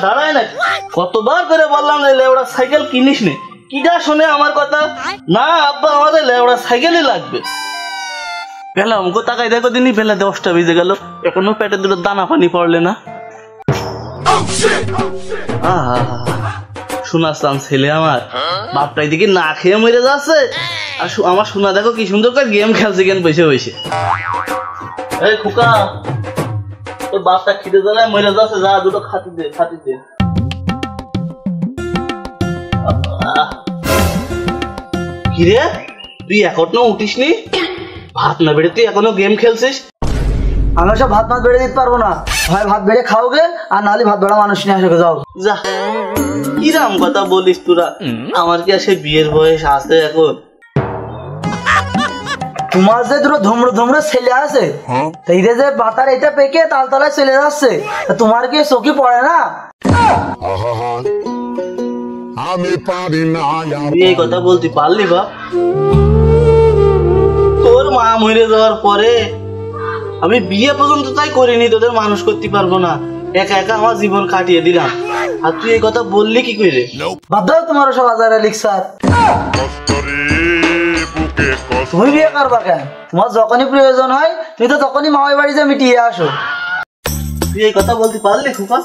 দাঁড়ায় না, কতবার করে বললাম যে লেওড়া সাইকেল কিনিস নে, কিটা শোনে আমার কথা? না আব্বা আমাদের লেওড়া সাইকেলই লাগবে। বেলা অঙ্ক তাকাই দেখো দিনই, বেলা 10টা বেজে গেল, এখনো পেটে দুটো দানা পানি পড়লে না। শোনাচ্ছান ছেলে আমার বাপটাই দিকে না খেয়ে মরে যাচ্ছে, আর আমার শোনা দেখো কি সুন্দর করে গেম খেলছে কেন বসে বসে। এই খোকা, তোর বাপটা খিদে জ্বালায় মরে যাচ্ছে, যা দুটো খাতি দে, খাতি দে। কিরে তুই এখনো উঠিস নি? ভাত না বেড়ে তুই এখনো গেম খেলছিস? আমি সব ভাত বেড়ে দিতে পারবো না, হয় ভাত বেড়ে খাওগে আর নাহলে ভাত বেড়া মানুষ নিয়ে আসে। যাও যা, কিরাম কথা বলিস তোরা? আমার কি আসে বিয়ের বয়স আছে এখন? তোমার যে দুটো ধুমড়ো ছেলে আছে, এই যে বাতার এটা পেকে তালতলায় চলে যাচ্ছে, তোমার কি চোখে পড়ে না? আমি পারি না। এই কথা বলতে পারলি বাপ? তোর মা মরে যাওয়ার পরে আমি বিয়ে পর্যন্ত তাই করিনি, তোদের মানুষ করতে পারবো না, একা একা আমার জীবন কাটিয়ে দিলাম, আর তুই এই কথা বললি কি করে? বাধ্য তোমার সব হাজারে লিখসার। তুমি বিয়ে করবা কেন? তোমার যখনই প্রয়োজন হয় তুমি তো তখনই মামাই বাড়ি যে মিটিয়ে আসো। তুই এই কথা বলতে পারলি খোকা?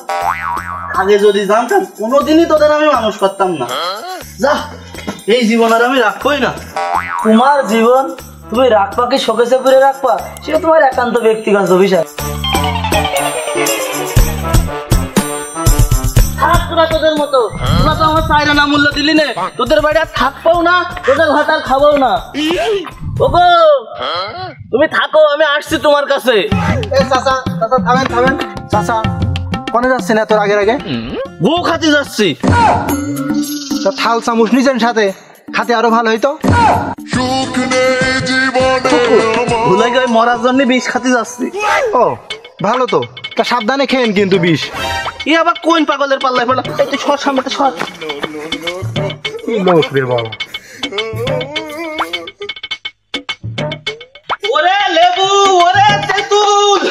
আগে যদি জানতাম কোনোদিনই তোদের আমি মানুষ করতাম না। যা, এই জীবন আর আমি রাখবোই না। তোমার জীবন তুমি রাখবা কি শোকেসে পুরে রাখবা, সেটা তোমার একান্ত ব্যক্তিগত বিষয়। তোদের মতো তোরা তো আমার চাইরা না মূল্য দিলি নে, তোদের বাড়ি আর থাকবো না, তোদের ভাত আর খাবো না। ওগো তুমি থাকো, আমি আসছি তোমার কাছে। চাচা চাচা থামেন থামেন, চাচা কোনে যাচ্ছি না তোর আগের আগে? বউ খাতে যাচ্ছি। থাল চামচ নিছেন সাথে, খাতে আরো ভালো হইতো। ভুলে গিয়ে মরার জন্য বিষ খাতে যাচ্ছি। ও ভালো তো, তা সাবধানে খেয়েন কিন্তু বিষ। ই আবার কোন পাগলের পাল্লায় পড়লাম? এই তুই সর সামনে সর। কি লোক রে বাবা। ওরে লেবু, ওরে তেঁতুল,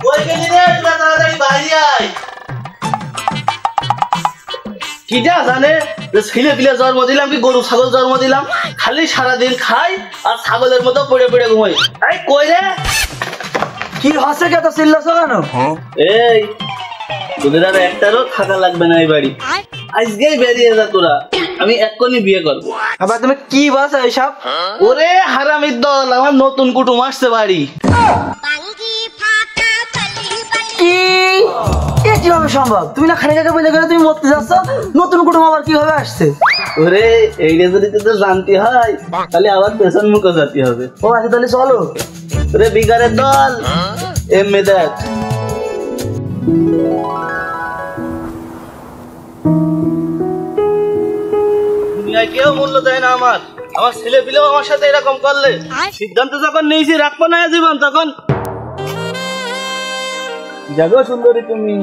কই গেলি রে? তোরা তাড়াতাড়ি বাইরে আয়। কি যা জানে যে ছেলে পিলে জন্ম দিলাম কি গরু ছাগল জন্ম দিলাম, খালি সারাদিন খাই আর ছাগলের মতো পড়ে পড়ে ঘুমাই। এই কই রে? কি হচ্ছে কে তো চিল্লাছো কেন? এই তোদের আর একটারও থাকা লাগবে না এই বাড়ি, আজকেই বেরিয়ে যা তোরা, আমি এক্ষুনি বিয়ে করবো। আবার তুমি কি বাস এইসব? ওরে হারামির দল, আমার নতুন কুটুম আসছে বাড়ি। কি কিভাবে সম্ভব? তুমি না খালি কাকে বলে গেলে তুমি মরতে যাচ্ছ, নতুন কুটুম আবার কিভাবে আসছে? ওরে এই রে যদি তোদের জানতে হয় তাহলে আবার পেছন মুখে যেতে হবে। ও আচ্ছা তাহলে চলো। ওরে বিগারের দল, এমনি দেখ দুনিয়ায় কেউ মূল্য দেয় না আমার ছেলে পিলেও আমার সাথে এরকম করলে। সিদ্ধান্ত যখন নিয়েছি রাখবো না জীবন, তখন জাগো সুন্দরী তুমি।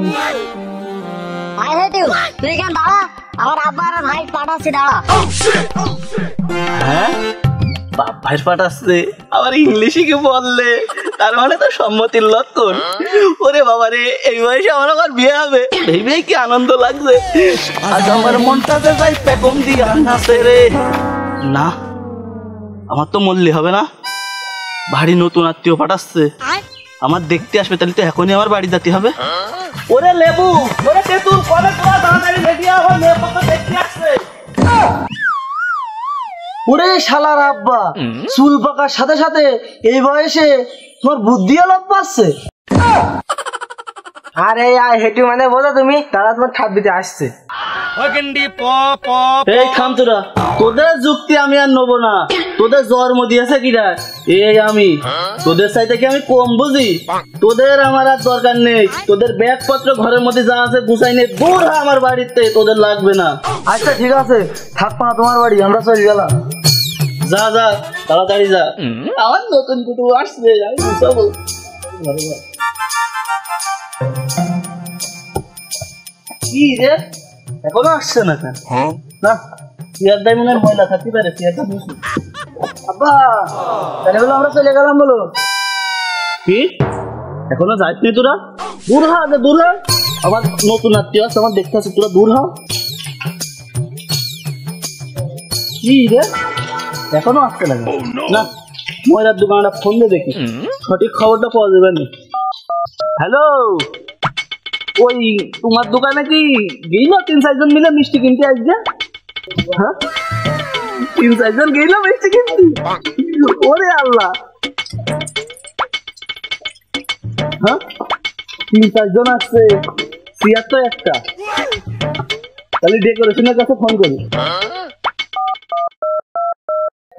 তুই কেন দাঁড়া, আমার আব্বার ভাই পাঠাচ্ছি, দাঁড়া। হ্যাঁ বাপ ভাই পাঠাচ্ছে, আবার ইংলিশে কি বললে? তার মানে তো সম্মতির লক্ষণ। ওরে বাবা রে, এই বয়সে আমার আবার বিয়ে হবে, ভেবে কি আনন্দ লাগছে। আজ আমার মনটাতে যাই পেকম দিয়ে আনাছে রে। না আমার তো মরলে হবে না, বাড়ি নতুন আত্মীয় পাঠাচ্ছে, আমার দেখতে আসবে, তাহলে তো এখনই আমার বাড়ি যেতে হবে। ওরে লেবু, ওরে তেঁতুল, কবে তোরা তাড়াতাড়ি রেডি হও, মেয়ে পক্ষ দেখতে আসছে। ওরে শালার আব্বা, চুল পাকার সাথে সাথে এই বয়সে তোমার বুদ্ধি আলাপ পাচ্ছে। আরে হেঁটু মানে বোঝা তুমি, তারা তোমার খাপ দিতে আসছে। এই থাম তোরা, তোদের যুক্তি আমি আর নেবো না। তোদের জন্ম দিয়েছে কিরা? এই আমি, তোদের চাইতে কি আমি কম বুঝি? তোদের আমার আর দরকার নেই, তোদের ব্যাগপত্র ঘরের মধ্যে যা আছে গুছাই নে, দূর হয় আমার বাড়িতে, তোদের লাগবে না। আচ্ছা ঠিক আছে, থাকবো না তোমার বাড়ি, আমরা চলে গেলাম। যা যা তাড়াতাড়ি যা, আমার নতুন কুটু আসবে, আমি বুঝাবো। কি রে এখনো আসছে না কেন? না চেয়ার দায় মনে হয় ময়লা থাকতে পারে, চেয়ারটা বসি। আব্বা তাহলে বলো আমরা চলে গেলাম বলো। কি এখনো যাইনি তোরা? দূর হ আগে, দূর হ। আমার নতুন আত্মীয় আছে, আমার দেখতে আছে, তোরা দূর হ। কি রে, এখনো আসতে লাগে না? ময়রার দোকানটা ফোন দিয়ে দেখি, সঠিক খবরটা পাওয়া যাবে না। হ্যালো, ওই তোমার দোকানে কি গেইল 3-4 জন মিলে মিষ্টি কিনতে আসবে? হ্যাঁ, 3-4 জন গেইল মিষ্টি কিনতে? ওরে আল্লাহ, হ্যাঁ 3-4 জন আসছে, সিয়ার তো একটা। তাহলে ডেকোরেশনের কাছে ফোন করি।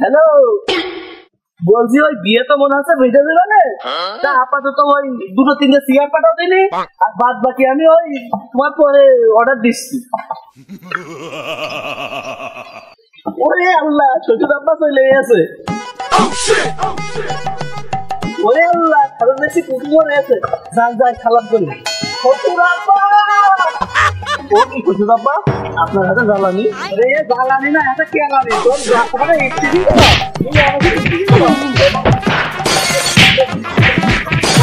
হ্যালো, বলছি ওই বিয়ে তো মনে হচ্ছে বেঁধে দেবে না, তা আপাতত ওই 2-3টে সিগার পাঠাও দিনি, আর বাদ বাকি আমি ওই তোমার পরে অর্ডার দিচ্ছি। ওরে আল্লাহ, শ্বশুর আব্বা চলে গেছে। ওরে আল্লাহ, খারাপ বেশি কুকুর আছে, যান যাই খারাপ করি। শ্বশুর আব্বা, ও কি শ্বশুর আব্বা, আপনার হাতে জ্বালানি? রে জ্বালানি না, এটা কেলানি। তোর একটু